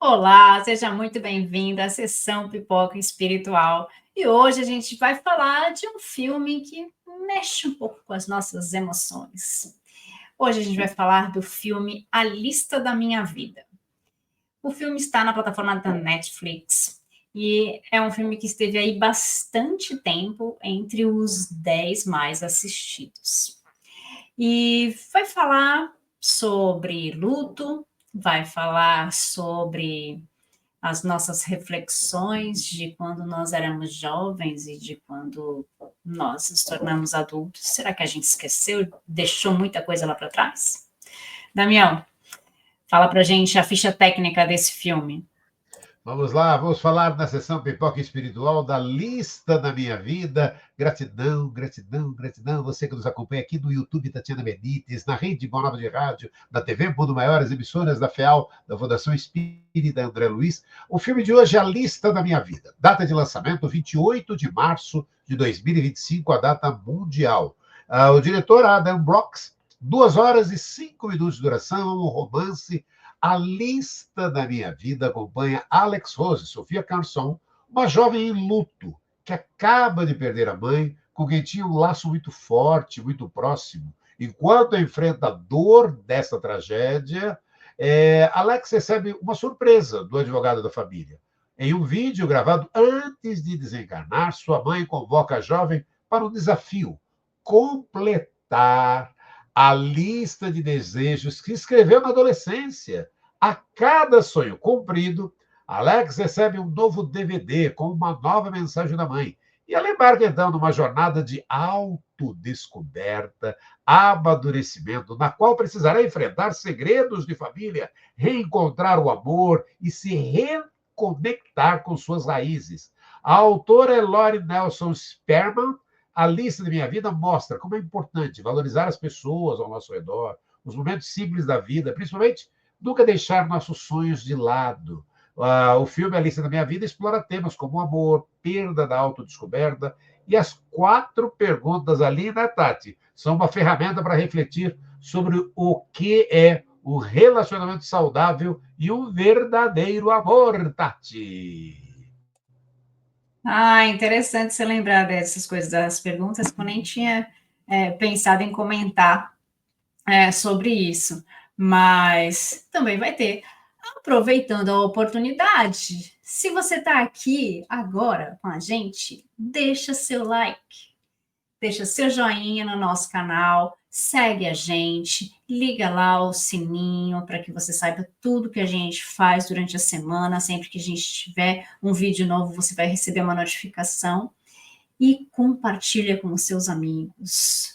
Olá, seja muito bem-vinda à sessão Pipoca Espiritual. E hoje a gente vai falar de um filme que mexe um pouco com as nossas emoções. Hoje a gente vai falar do filme A Lista da Minha Vida. O filme está na plataforma da Netflix e é um filme que esteve aí bastante tempo entre os 10 mais assistidos. E vai falar sobre luto, vai falar sobre as nossas reflexões de quando nós éramos jovens e de quando nós nos tornamos adultos. Será que a gente esqueceu, deixou muita coisa lá para trás? Damião, fala pra gente a ficha técnica desse filme. Vamos lá, vamos falar na sessão Pipoca Espiritual da lista da minha vida. Gratidão, gratidão, gratidão. Você que nos acompanha aqui no YouTube, Tatiana Benites, na Rede Boa Nova de Rádio, na TV Mundo Maior, as emissoras da FEAL, da Fundação Espírita André Luiz. O filme de hoje é A Lista da Minha Vida. Data de lançamento, 28 de março de 2025, a data mundial. O diretor Adam Brooks, 2 horas e 5 minutos de duração, um romance. A Lista da Minha Vida acompanha Alex Rose, Sofia Carson, uma jovem em luto que acaba de perder a mãe, com quem tinha um laço muito forte, muito próximo. Enquanto enfrenta a dor dessa tragédia, Alex recebe uma surpresa do advogado da família. Em um vídeo gravado antes de desencarnar, sua mãe convoca a jovem para um desafio: completar a lista de desejos que escreveu na adolescência. A cada sonho cumprido, Alex recebe um novo DVD com uma nova mensagem da mãe. E ela embarca, então, numa jornada de autodescoberta, amadurecimento, na qual precisará enfrentar segredos de família, reencontrar o amor e se reconectar com suas raízes. A autora é Lori Nelson Sperman. A Lista da Minha Vida mostra como é importante valorizar as pessoas ao nosso redor, os momentos simples da vida, principalmente nunca deixar nossos sonhos de lado. O filme A Lista da Minha Vida explora temas como amor, perda da autodescoberta, e as 4 perguntas ali, né, Tati? São uma ferramenta para refletir sobre o que é um relacionamento saudável e um verdadeiro amor, Tati. Interessante você lembrar dessas coisas, das perguntas, que eu nem tinha pensado em comentar sobre isso. Mas também vai ter. Aproveitando a oportunidade, se você está aqui agora com a gente, deixa seu like, deixa seu joinha no nosso canal, segue a gente, liga lá o sininho para que você saiba tudo que a gente faz durante a semana. Sempre que a gente tiver um vídeo novo, você vai receber uma notificação. E compartilha com os seus amigos.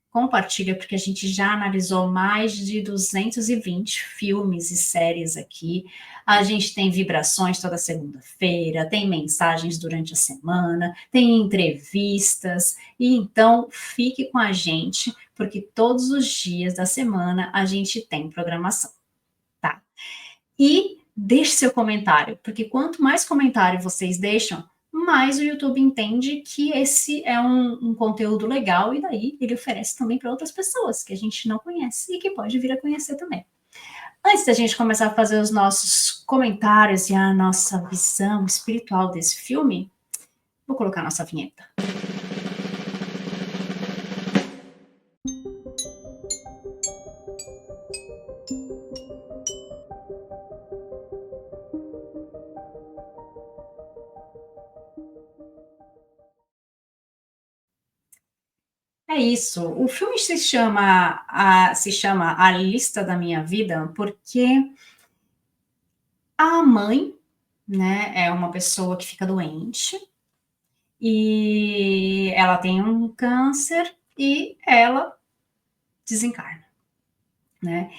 Compartilha, porque a gente já analisou mais de 220 filmes e séries aqui. A gente tem vibrações toda segunda-feira, tem mensagens durante a semana, tem entrevistas. E então, fique com a gente, porque todos os dias da semana a gente tem programação, tá? E deixe seu comentário, porque quanto mais comentário vocês deixam, mais o YouTube entende que esse é um conteúdo legal, e daí ele oferece também para outras pessoas que a gente não conhece e que pode vir a conhecer também. Antes da gente começar a fazer os nossos comentários e a nossa visão espiritual desse filme, vou colocar a nossa vinheta. É isso. O filme se chama A Lista da Minha Vida porque a mãe, né, é uma pessoa que fica doente e ela tem um câncer e ela desencarna, né?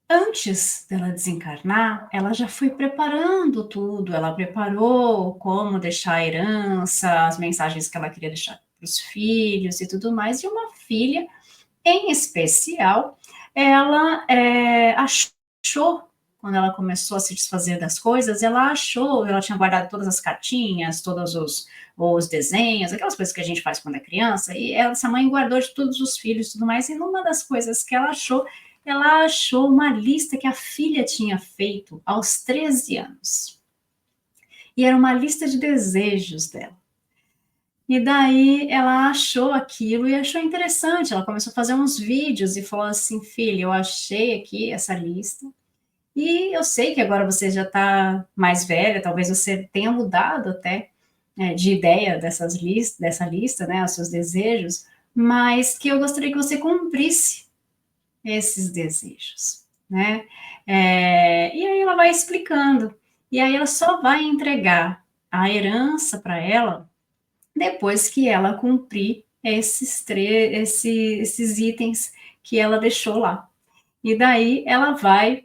Antes dela desencarnar, ela já foi preparando tudo, ela preparou como deixar a herança, as mensagens que ela queria deixar para os filhos e tudo mais, e uma filha, em especial, ela achou, quando ela começou a se desfazer das coisas, ela tinha guardado todas as cartinhas, todos os desenhos, aquelas coisas que a gente faz quando é criança, e essa mãe guardou de todos os filhos e tudo mais, e numa das coisas que ela achou, ela achou uma lista que a filha tinha feito aos 13 anos. E era uma lista de desejos dela. E daí ela achou aquilo e achou interessante. Ela começou a fazer uns vídeos e falou assim: filha, eu achei aqui essa lista. E eu sei que agora você já está mais velha, talvez você tenha mudado até de ideia dessa lista, né, os seus desejos, mas que eu gostaria que você cumprisse esses desejos, né? E aí ela vai explicando. E aí ela só vai entregar a herança para ela depois que ela cumprir esses itens que ela deixou lá. E daí ela vai,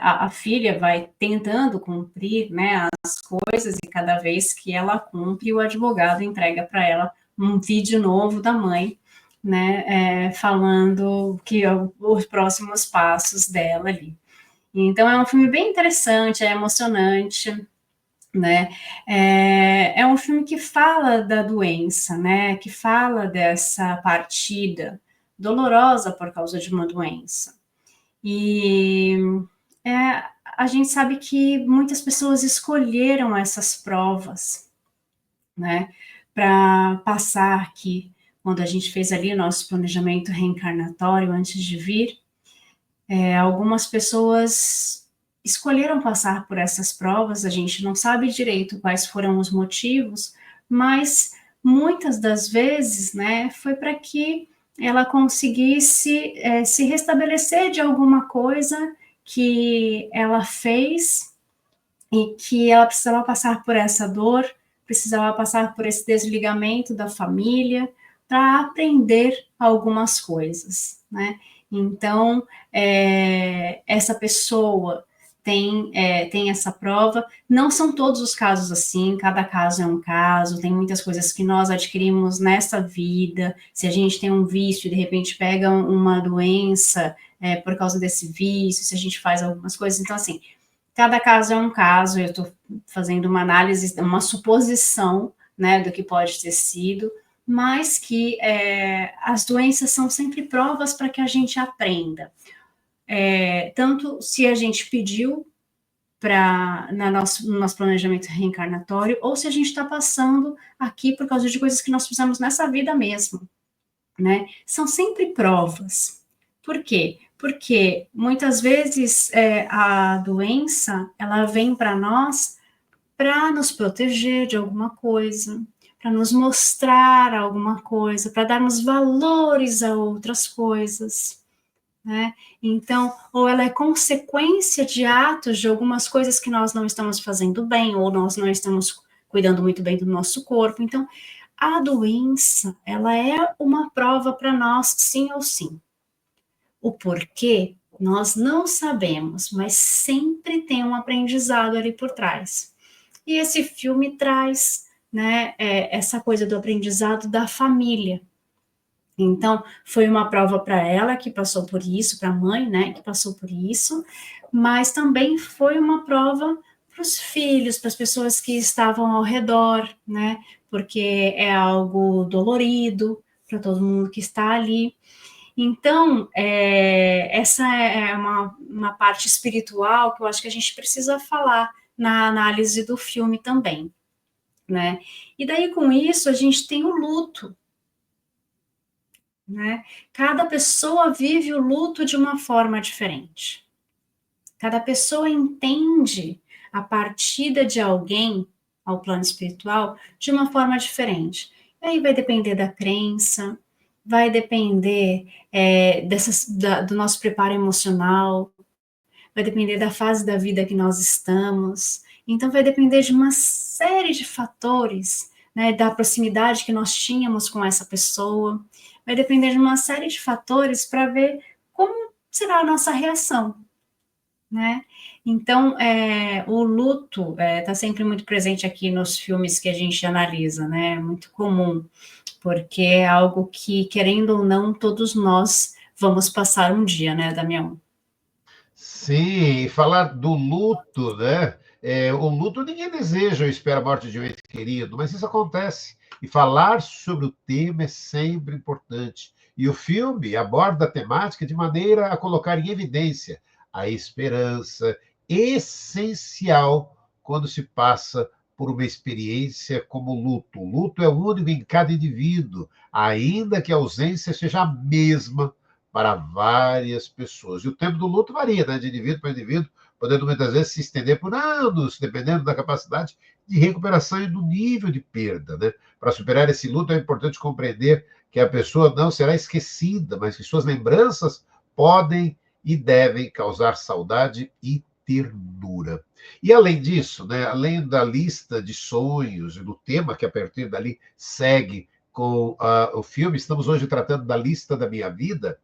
a filha vai tentando cumprir, né, as coisas, e cada vez que ela cumpre, o advogado entrega para ela um vídeo novo da mãe, né, falando que os próximos passos dela ali. Então é um filme bem interessante, é emocionante, né? É um filme que fala da doença, né? Que fala dessa partida dolorosa por causa de uma doença. E a gente sabe que muitas pessoas escolheram essas provas, né? Para passar aqui, quando a gente fez ali o nosso planejamento reencarnatório antes de vir, algumas pessoas escolheram passar por essas provas, a gente não sabe direito quais foram os motivos, mas muitas das vezes, né, foi para que ela conseguisse se restabelecer de alguma coisa que ela fez e que ela precisava passar por essa dor, precisava passar por esse desligamento da família para aprender algumas coisas, né? Então, essa pessoa tem essa prova. Não são todos os casos assim, cada caso é um caso, tem muitas coisas que nós adquirimos nessa vida. Se a gente tem um vício e de repente pega uma doença por causa desse vício, se a gente faz algumas coisas. Então, assim, cada caso é um caso, eu estou fazendo uma análise, uma suposição, né, do que pode ter sido, mas que as doenças são sempre provas para que a gente aprenda. Tanto se a gente pediu no nosso planejamento reencarnatório, ou se a gente está passando aqui por causa de coisas que nós fizemos nessa vida mesmo, né? São sempre provas. Por quê? Porque muitas vezes a doença ela vem para nós para nos proteger de alguma coisa, para nos mostrar alguma coisa, para darmos valores a outras coisas, né? Então, ou ela é consequência de atos de algumas coisas que nós não estamos fazendo bem, ou nós não estamos cuidando muito bem do nosso corpo. Então, a doença, ela é uma prova para nós, sim ou sim. O porquê, nós não sabemos, mas sempre tem um aprendizado ali por trás. E esse filme traz, né, essa coisa do aprendizado da família. Então, foi uma prova para ela que passou por isso, para a mãe, né, que passou por isso, mas também foi uma prova para os filhos, para as pessoas que estavam ao redor, né, porque é algo dolorido para todo mundo que está ali. Então, essa é uma parte espiritual que eu acho que a gente precisa falar na análise do filme também, né? E daí, com isso, a gente tem o luto, né? Cada pessoa vive o luto de uma forma diferente. Cada pessoa entende a partida de alguém ao plano espiritual de uma forma diferente. E aí vai depender da crença, vai depender do nosso preparo emocional, vai depender da fase da vida que nós estamos. Então, vai depender de uma série de fatores, né, da proximidade que nós tínhamos com essa pessoa. Vai depender de uma série de fatores para ver como será a nossa reação, né? Então, o luto está sempre muito presente aqui nos filmes que a gente analisa, né? É muito comum, porque é algo que, querendo ou não, todos nós vamos passar um dia, né, Damião? Sim, e falar do luto, né? O luto ninguém deseja ou espera a morte de um ente querido, mas isso acontece. E falar sobre o tema é sempre importante. E o filme aborda a temática de maneira a colocar em evidência a esperança essencial quando se passa por uma experiência como luto. O luto é único em cada indivíduo, ainda que a ausência seja a mesma para várias pessoas. E o tempo do luto varia, né, de indivíduo para indivíduo, podendo muitas vezes se estender por anos, dependendo da capacidade de recuperação e do nível de perda. Né? Para superar esse luto, é importante compreender que a pessoa não será esquecida, mas que suas lembranças podem e devem causar saudade e ternura. E além disso, né, além da lista de sonhos e do tema que a partir dali segue com o filme, estamos hoje tratando da lista da minha vida.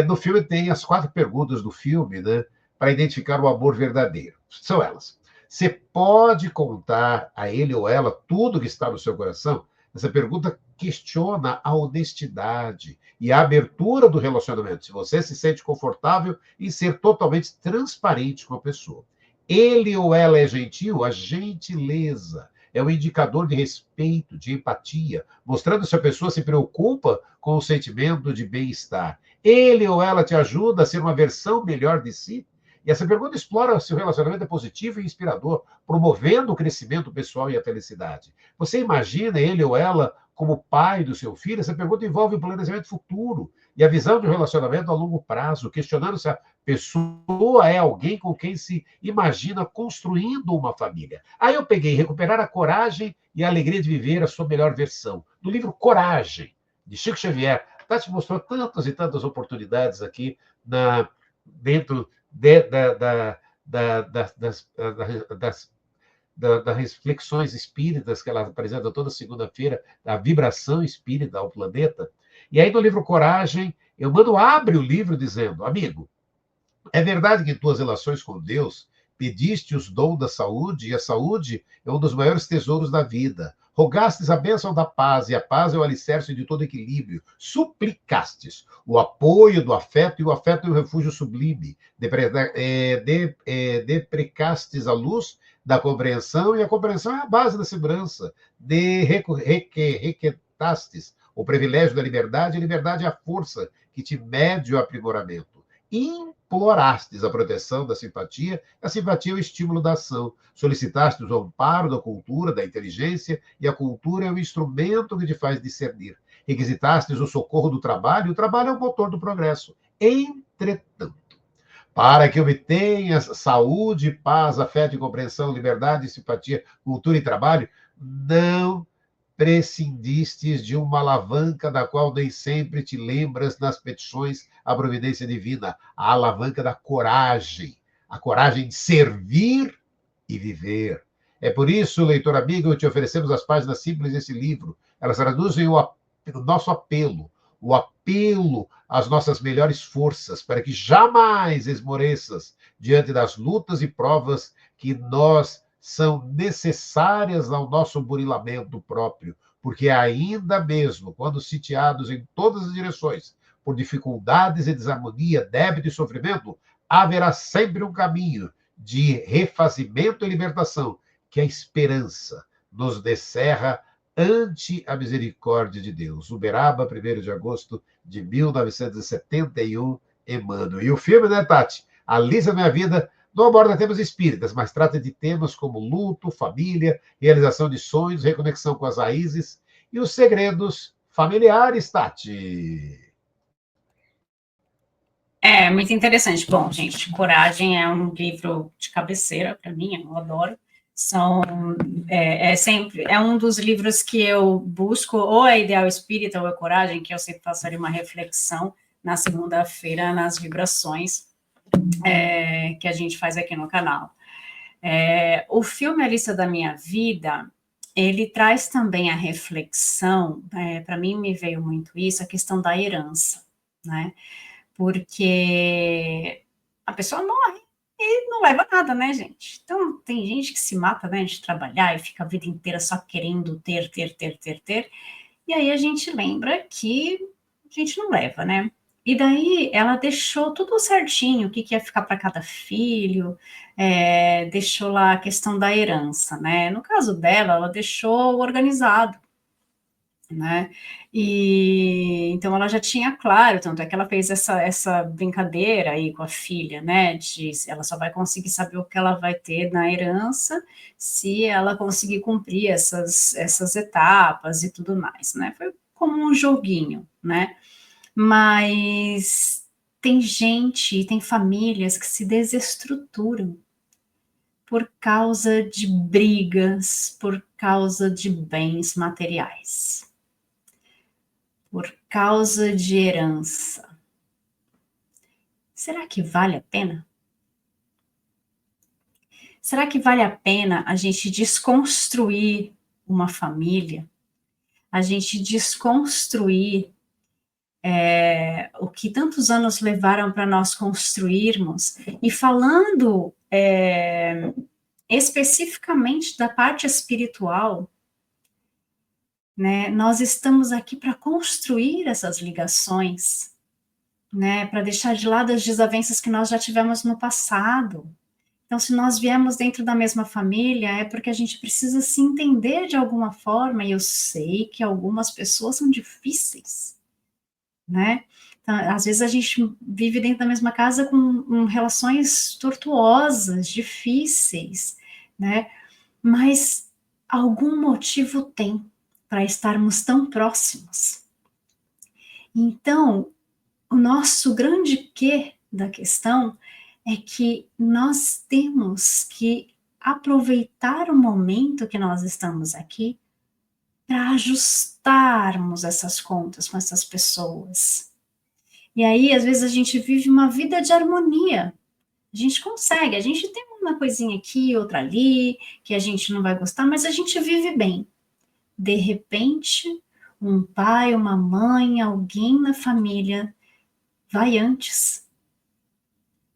No filme tem as 4 perguntas do filme, né, para identificar o amor verdadeiro. São elas. Você pode contar a ele ou ela tudo que está no seu coração? Essa pergunta questiona a honestidade e a abertura do relacionamento. Se você se sente confortável em ser totalmente transparente com a pessoa. Ele ou ela é gentil? A gentileza é um indicador de respeito, de empatia, mostrando se a pessoa se preocupa com o sentimento de bem-estar. Ele ou ela te ajuda a ser uma versão melhor de si? E essa pergunta explora se o relacionamento é positivo e inspirador, promovendo o crescimento pessoal e a felicidade. Você imagina ele ou ela como pai do seu filho? Essa pergunta envolve o planejamento futuro e a visão de um relacionamento a longo prazo, questionando se a pessoa é alguém com quem se imagina construindo uma família. Aí eu peguei Recuperar a Coragem e a Alegria de Viver a Sua Melhor Versão, do livro Coragem, de Chico Xavier. Tati mostrou tantas e tantas oportunidades aqui dentro das reflexões espíritas que ela apresenta toda segunda-feira, da vibração espírita ao planeta. E aí, no livro Coragem, Emmanuel abre o livro dizendo: amigo, é verdade que em tuas relações com Deus pediste os dons da saúde, e a saúde é um dos maiores tesouros da vida. Rogastes a bênção da paz, e a paz é o alicerce de todo equilíbrio. Suplicastes o apoio do afeto, e o afeto é um refúgio sublime. Deprecastes a luz da compreensão, e a compreensão é a base da segurança. Requetastes o privilégio da liberdade, e a liberdade é a força que te mede o aprimoramento. Implorastes a proteção da simpatia, a simpatia é o estímulo da ação. Solicitastes o amparo da cultura, da inteligência, e a cultura é o instrumento que te faz discernir. Requisitastes o socorro do trabalho, e o trabalho é o motor do progresso. Entretanto, para que obtenhas saúde, paz, afeto e compreensão, liberdade, simpatia, cultura e trabalho, não prescindistes de uma alavanca da qual nem sempre te lembras nas petições à providência divina, a alavanca da coragem, a coragem de servir e viver. É por isso, leitor amigo, que te oferecemos as páginas simples desse livro. Elas traduzem o nosso apelo, o apelo às nossas melhores forças, para que jamais esmoreças diante das lutas e provas que são necessárias ao nosso burilamento próprio, porque ainda mesmo quando sitiados em todas as direções por dificuldades e desarmonia, débito e sofrimento, haverá sempre um caminho de refazimento e libertação, que a esperança nos descerra ante a misericórdia de Deus. Uberaba, 1º de agosto de 1971, Emmanuel. E o filme, né, Tati? A Lisa Minha Vida não aborda temas espíritas, mas trata de temas como luto, família, realização de sonhos, reconexão com as raízes e os segredos familiares, Tati. É muito interessante. Bom, gente, Coragem é um livro de cabeceira para mim, eu adoro. Sempre um dos livros que eu busco, ou é Ideal Espírita ou é Coragem, que eu sempre faço ali uma reflexão na segunda-feira nas vibrações que a gente faz aqui no canal. O filme A Lista da Minha Vida, ele traz também a reflexão, para mim me veio muito isso, a questão da herança, né? Porque a pessoa morre e não leva nada, né, gente? Então, tem gente que se mata, né, de trabalhar e fica a vida inteira só querendo ter. E aí a gente lembra que a gente não leva, né? E daí ela deixou tudo certinho, o que ia ficar para cada filho, deixou lá a questão da herança, né? No caso dela, ela deixou organizado. né? E então ela já tinha claro, tanto é que ela fez essa brincadeira aí com a filha, né? De ela só vai conseguir saber o que ela vai ter na herança se ela conseguir cumprir essas etapas e tudo mais, né? Foi como um joguinho, né? Mas tem gente, tem famílias que se desestruturam por causa de brigas, por causa de bens materiais, por causa de herança. Será que vale a pena? Será que vale a pena a gente desconstruir uma família? A gente desconstruir o que tantos anos levaram para nós construirmos? E falando especificamente da parte espiritual, né? Nós estamos aqui para construir essas ligações, né? Para deixar de lado as desavenças que nós já tivemos no passado. Então, se nós viemos dentro da mesma família, é porque a gente precisa se entender de alguma forma, e eu sei que algumas pessoas são difíceis, né? Então, às vezes a gente vive dentro da mesma casa com relações tortuosas, difíceis, né? Mas algum motivo tem para estarmos tão próximos. Então, o nosso grande quê da questão é que nós temos que aproveitar o momento que nós estamos aqui para ajustarmos essas contas com essas pessoas. E aí, às vezes, a gente vive uma vida de harmonia. A gente consegue, a gente tem uma coisinha aqui, outra ali, que a gente não vai gostar, mas a gente vive bem. De repente, um pai, uma mãe, alguém na família vai antes.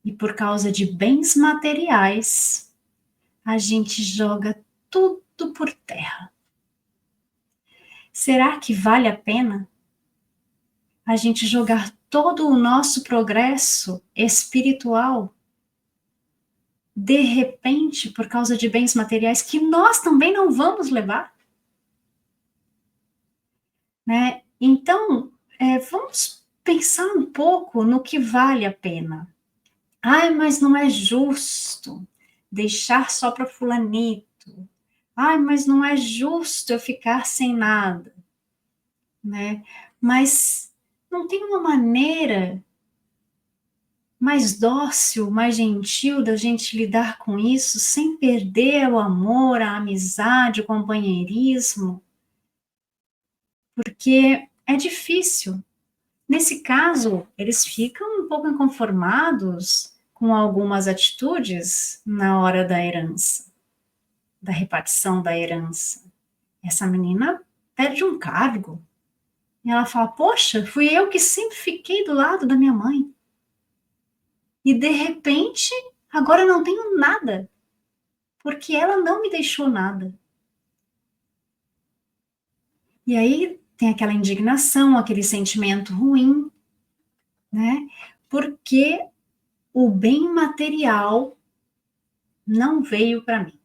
E por causa de bens materiais, a gente joga tudo por terra. Será que vale a pena a gente jogar todo o nosso progresso espiritual de repente por causa de bens materiais que nós também não vamos levar? Né? Então, vamos pensar um pouco no que vale a pena. Ai, mas não é justo deixar só para fulanito. Ai, mas não é justo eu ficar sem nada, né? Mas não tem uma maneira mais dócil, mais gentil da gente lidar com isso sem perder o amor, a amizade, o companheirismo? Porque é difícil. Nesse caso, eles ficam um pouco inconformados com algumas atitudes na hora da herança, da repartição da herança. Essa menina perde um cargo. E ela fala, poxa, fui eu que sempre fiquei do lado da minha mãe. E de repente, agora eu não tenho nada, porque ela não me deixou nada. E aí tem aquela indignação, aquele sentimento ruim, né? Porque o bem material não veio para mim.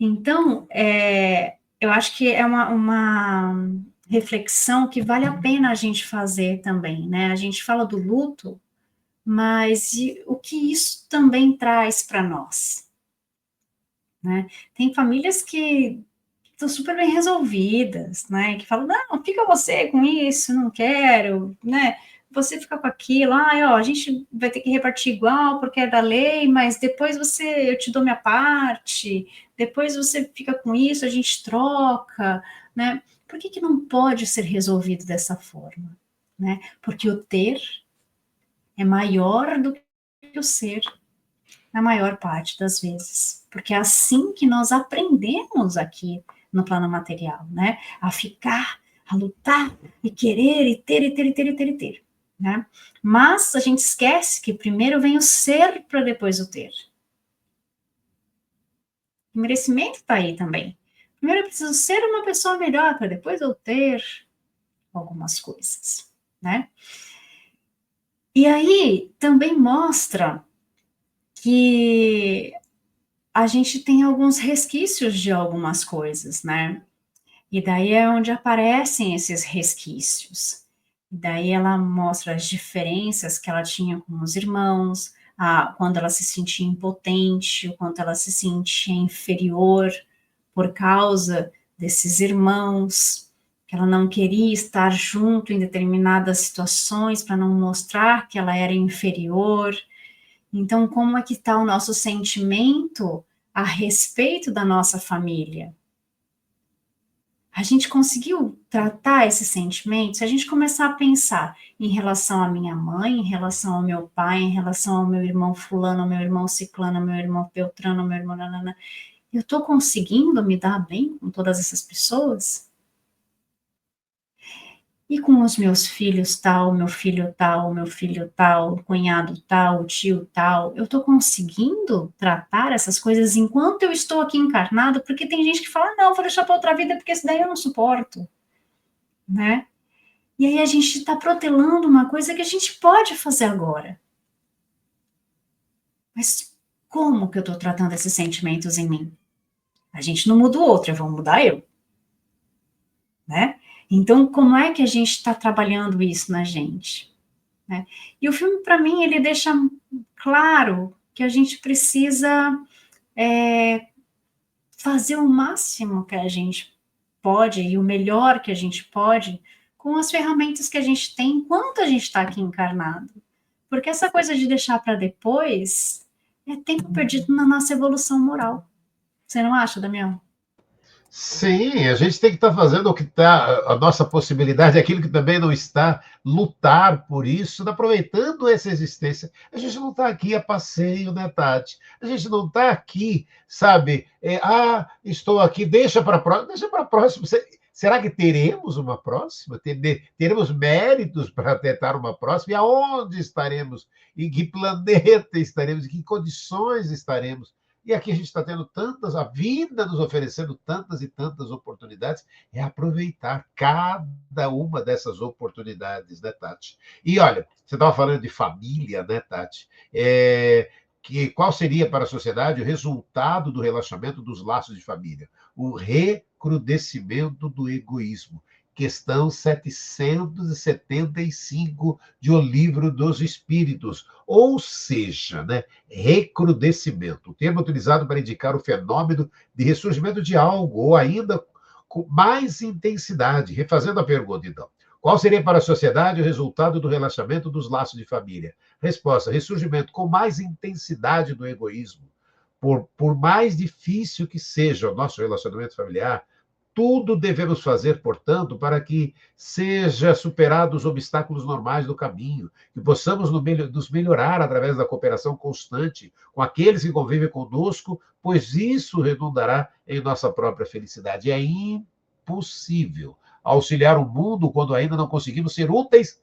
Então, eu acho que é uma reflexão que vale a pena a gente fazer também, né? A gente fala do luto, mas o que isso também traz para nós, né? Tem famílias que estão super bem resolvidas, né? Que falam, não, fica você com isso, não quero, né? Você fica com aquilo, ó, a gente vai ter que repartir igual porque é da lei, mas depois eu te dou minha parte, depois você fica com isso, a gente troca, né? Por que não pode ser resolvido dessa forma, né? Porque o ter é maior do que o ser, na maior parte das vezes, porque é assim que nós aprendemos aqui no plano material, né? A ficar, a lutar, e querer, e ter, e ter, e ter, e ter, e ter, né? Mas a gente esquece que primeiro vem o ser para depois o ter. O merecimento está aí também. Primeiro eu preciso ser uma pessoa melhor para depois eu ter algumas coisas, né? E aí também mostra que a gente tem alguns resquícios de algumas coisas, né? E daí é onde aparecem esses resquícios. E daí ela mostra as diferenças que ela tinha com os irmãos, quando ela se sentia impotente, o quanto ela se sentia inferior por causa desses irmãos, que ela não queria estar junto em determinadas situações para não mostrar que ela era inferior. Então, como é que está o nosso sentimento a respeito da nossa família? A gente conseguiu tratar esses sentimentos? Se a gente começar a pensar em relação à minha mãe, em relação ao meu pai, em relação ao meu irmão fulano, ao meu irmão ciclano, ao meu irmão beltrano, ao meu irmão nanana, eu estou conseguindo me dar bem com todas essas pessoas? E com os meus filhos tal, meu filho tal, o cunhado tal, o tio tal, eu estou conseguindo tratar essas coisas enquanto eu estou aqui encarnado? Porque tem gente que fala, não, vou deixar para outra vida porque esse daí eu não suporto, né? E aí a gente está protelando uma coisa que a gente pode fazer agora. Mas como que eu estou tratando esses sentimentos em mim? A gente não muda o outro, eu vou mudar eu, né? Então, como é que a gente está trabalhando isso na gente? Né? E o filme, para mim, ele deixa claro que a gente precisa fazer o máximo que a gente pode e o melhor que a gente pode com as ferramentas que a gente tem enquanto a gente está aqui encarnado. Porque essa coisa de deixar para depois é tempo perdido na nossa evolução moral. Você não acha, Damião? Sim, a gente tem que estar fazendo o que está, a nossa possibilidade, aquilo que também não está, lutar por isso, aproveitando essa existência. A gente não está aqui a passeio, né, Tati? A gente não está aqui, sabe? Estou aqui, deixa para a próxima, deixa para a próxima. Será que teremos uma próxima? Teremos méritos para tentar uma próxima? E aonde estaremos? Em que planeta estaremos? Em que condições estaremos? E aqui a gente está tendo tantas, a vida nos oferecendo tantas e tantas oportunidades, é aproveitar cada uma dessas oportunidades, né, Tati? E olha, você estava falando de família, né, Tati? Qual seria para a sociedade o resultado do relaxamento dos laços de família? O recrudescimento do egoísmo. Questão 775 de O Livro dos Espíritos. Ou seja, né, recrudescimento, o termo utilizado para indicar o fenômeno de ressurgimento de algo, ou ainda com mais intensidade. Refazendo a pergunta, então. Qual seria para a sociedade o resultado do relaxamento dos laços de família? Resposta: ressurgimento com mais intensidade do egoísmo. Por mais difícil que seja o nosso relacionamento familiar, tudo devemos fazer, portanto, para que seja superados os obstáculos normais do caminho, que possamos nos melhorar através da cooperação constante com aqueles que convivem conosco, pois isso redundará em nossa própria felicidade. É impossível auxiliar o mundo quando ainda não conseguimos ser úteis,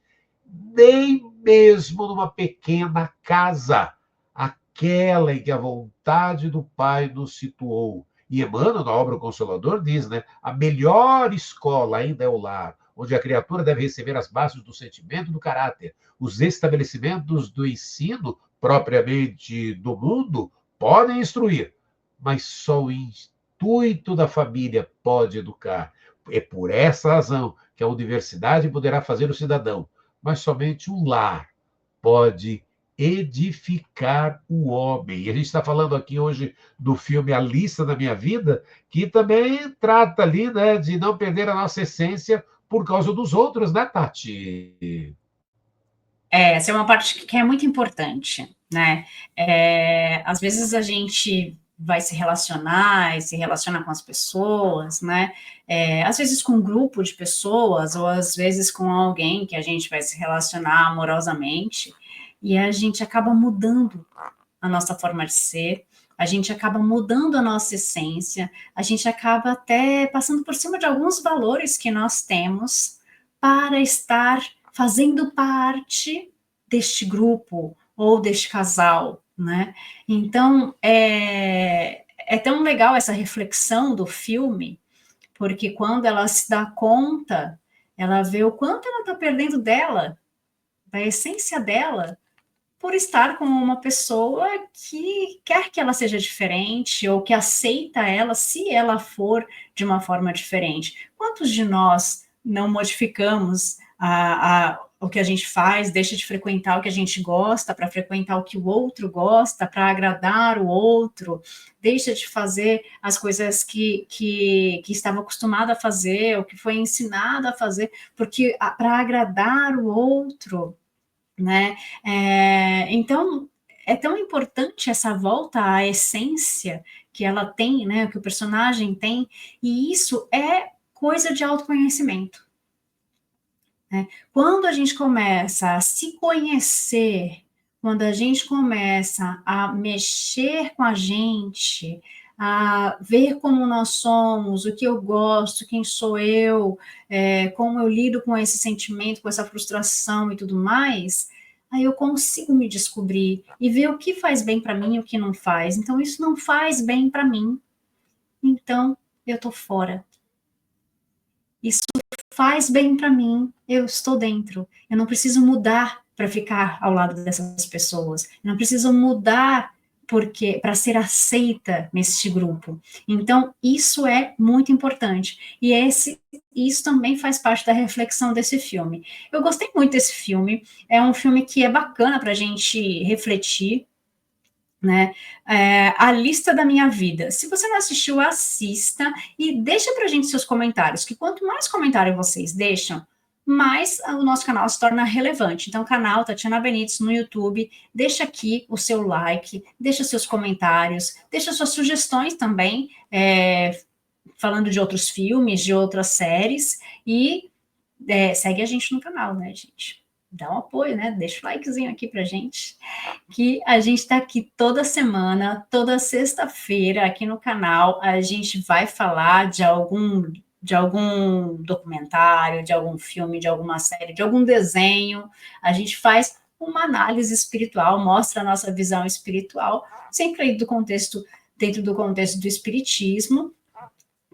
nem mesmo numa pequena casa, aquela em que a vontade do Pai nos situou. E Emmanuel, na obra O Consolador, diz, né? A melhor escola ainda é o lar, onde a criatura deve receber as bases do sentimento e do caráter. Os estabelecimentos do ensino, propriamente do mundo, podem instruir, mas só o intuito da família pode educar. É por essa razão que a universidade poderá fazer o cidadão, mas somente o lar pode edificar o homem. E a gente está falando aqui hoje do filme A Lista da Minha Vida, que também trata ali, né, de não perder a nossa essência por causa dos outros, né, Tati? Essa é uma parte que é muito importante, né? Às vezes a gente vai se relacionar e se relaciona com as pessoas, né? Às vezes com um grupo de pessoas, ou às vezes com alguém que a gente vai se relacionar amorosamente, e a gente acaba mudando a nossa forma de ser, a gente acaba mudando a nossa essência, a gente acaba até passando por cima de alguns valores que nós temos para estar fazendo parte deste grupo ou deste casal, né? Então, é tão legal essa reflexão do filme, porque quando ela se dá conta, ela vê o quanto ela está perdendo dela, da essência dela, por estar com uma pessoa que quer que ela seja diferente ou que aceita ela se ela for de uma forma diferente. Quantos de nós não modificamos o que a gente faz, deixa de frequentar o que a gente gosta para frequentar o que o outro gosta, para agradar o outro, deixa de fazer as coisas que estava acostumado a fazer, ou que foi ensinado a fazer, porque para agradar o outro, né? Então, é tão importante essa volta à essência que ela tem, né? Que o personagem tem, e isso é coisa de autoconhecimento. Né? Quando a gente começa a se conhecer, quando a gente começa a mexer com a gente, a ver como nós somos, o que eu gosto, quem sou eu, como eu lido com esse sentimento, com essa frustração e tudo mais, aí eu consigo me descobrir e ver o que faz bem para mim e o que não faz. Então, isso não faz bem para mim, então eu tô fora. Isso faz bem para mim, eu estou dentro. Eu não preciso mudar para ficar ao lado dessas pessoas. Eu não preciso mudar porque para ser aceita neste grupo. Então, isso é muito importante. E isso também faz parte da reflexão desse filme. Eu gostei muito desse filme. É um filme que é bacana para a gente refletir, né? A Lista da Minha Vida. Se você não assistiu, assista e deixa pra gente seus comentários, que quanto mais comentário vocês deixam, mais o nosso canal se torna relevante. Então, canal Tatiana Benites no YouTube, deixa aqui o seu like, deixa seus comentários, deixa suas sugestões também, falando de outros filmes, de outras séries, e segue a gente no canal, né, gente? Dá um apoio, né? Deixa o likezinho aqui pra gente, que a gente está aqui toda semana, toda sexta-feira aqui no canal. A gente vai falar de algum documentário, de algum filme, de alguma série, de algum desenho. A gente faz uma análise espiritual, mostra a nossa visão espiritual, sempre aí dentro do contexto do espiritismo,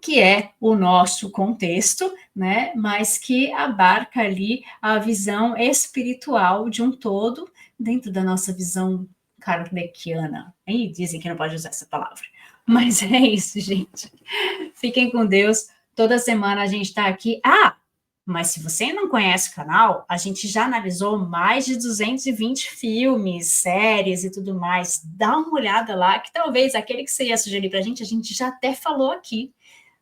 que é o nosso contexto, né, mas que abarca ali a visão espiritual de um todo, dentro da nossa visão kardeciana. Aí dizem que não pode usar essa palavra. Mas é isso, gente. Fiquem com Deus. Toda semana a gente está aqui. Mas se você não conhece o canal, a gente já analisou mais de 220 filmes, séries e tudo mais. Dá uma olhada lá, que talvez aquele que você ia sugerir para a gente já até falou aqui.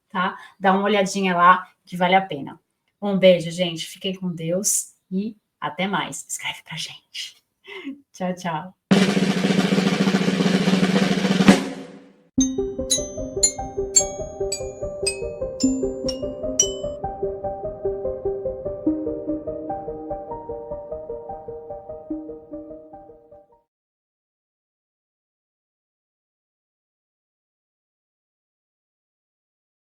Tá? Dá uma olhadinha lá, que vale a pena. Um beijo, gente. Fiquem com Deus e até mais. Escreve pra gente. Tchau, tchau.